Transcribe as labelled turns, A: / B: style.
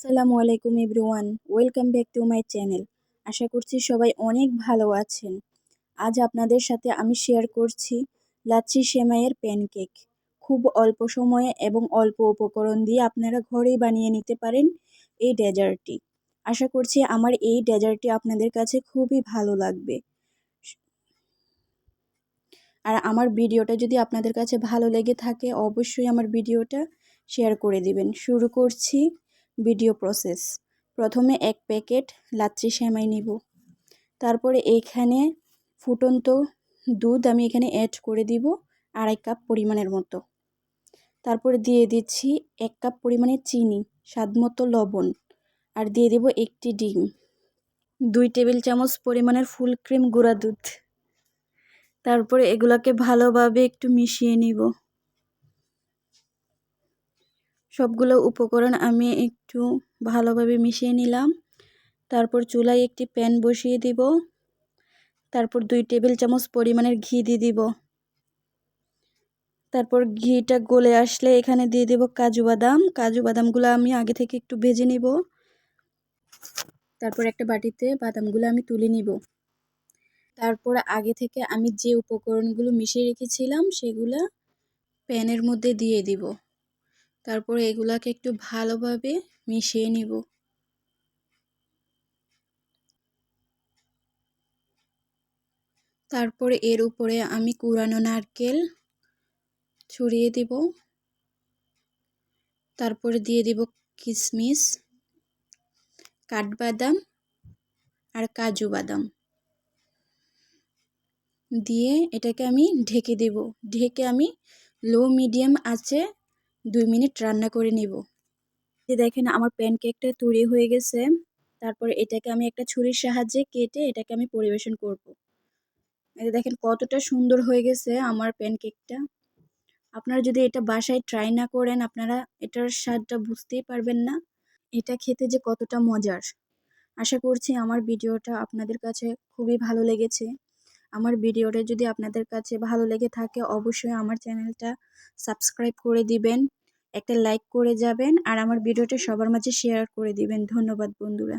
A: আসসালামু আলাইকুম everyone, welcome back to my channel. আশা করছি সবাই অনেক ভালো আছেন। আজ আপনাদের সাথে আমি শেয়ার করছি লাচ্ছি সেমাইয়ের প্যানকেক। খুব অল্প সময়ে এবং অল্প উপকরণ দিয়ে আপনারা ঘরেই বানিয়ে নিতে পারেন এই ডেজার্টটি। আশা করছি আমার এই ডেজার্টটি আপনাদের কাছে খুবই ভালো লাগবে। আর আমার ভিডিওটা যদি আপনাদের কাছে ভালো লেগে থাকে অবশ্যই আমার ভিডিওটা শেয়ার করে দিবেন। শুরু করছি ভিডিও প্রসেস। প্রথমে 1 প্যাকেট লাচ্ছি সেমাই নিব। তারপরে এইখানে ফুটন্ত দুধ আমি এখানে অ্যাড করে দিব 2.5 কাপ পরিমাণের মতো। তারপরে দিয়ে দিচ্ছি 1 কাপ পরিমাণে চিনি, স্বাদমতো লবণ, আর দিয়ে দেব 1টি ডিম, 2 টেবিল চামচ পরিমাণের ফুল ক্রিম গুঁড়া দুধ। তারপরে এগুলাকে ভালোভাবে একটু মিশিয়ে নিব। সবগুলো উপকরণ আমি একটু ভালোভাবে মিশিয়ে নিলাম। তারপর চুলায় একটি প্যান বসিয়ে দিব। তারপর 2 টেবিল চামচ পরিমাণের ঘি দিয়ে দিব। তারপর ঘিটা গলে আসলে এখানে দিয়ে দেব কাজু বাদামগুলো আমি আগে থেকে একটু ভেজে নিব। তারপর একটা বাটিতে বাদামগুলো আমি তুলে নিব। তারপর আগে থেকে আমি যে উপকরণগুলো মিশিয়ে রেখেছিলাম সেগুলো প্যানের মধ্যে দিয়ে দিব। তারপর এগুলাকে একটু ভালোভাবে মিশিয়ে নিব। তারপরে এর উপরে আমি কুড়ানো নারকেল ছড়িয়ে দিব। তারপরে দিয়ে দিব কিশমিশ, কাঠবাদাম আর কাজু বাদাম দিয়ে এটাকে আমি ঢেকে দেব। ঢেকে আমি লো মিডিয়াম আঁচে 2 মিনিট রান্না করে নিব। দেখেন আমার প্যানকেকটা তৈরি হয়ে গেছে। তারপরে এটাকে আমি একটা ছুরির সাহায্যে কেটে এটাকে আমি পরিবেশন করব। এই দেখেন কতটা সুন্দর হয়ে গেছে আমার প্যানকেকটা। আপনারা যদি এটা বাসায় ট্রাই না করেন আপনারা এটার স্বাদটা বুঝতেই পারবেন না। এটা খেতে যে কতটা মজার। আশা করছি আমার ভিডিওটা আপনাদের কাছে খুবই ভালো লেগেছে। আমার ভিডিওটা যদি আপনাদের কাছে ভালো লেগে থাকে অবশ্যই আমার চ্যানেলটা সাবস্ক্রাইব করে দিবেন, একটা লাইক করে যাবেন আর আমার ভিডিওটা সবার মাঝে শেয়ার করে দিবেন। ধন্যবাদ বন্ধুরা।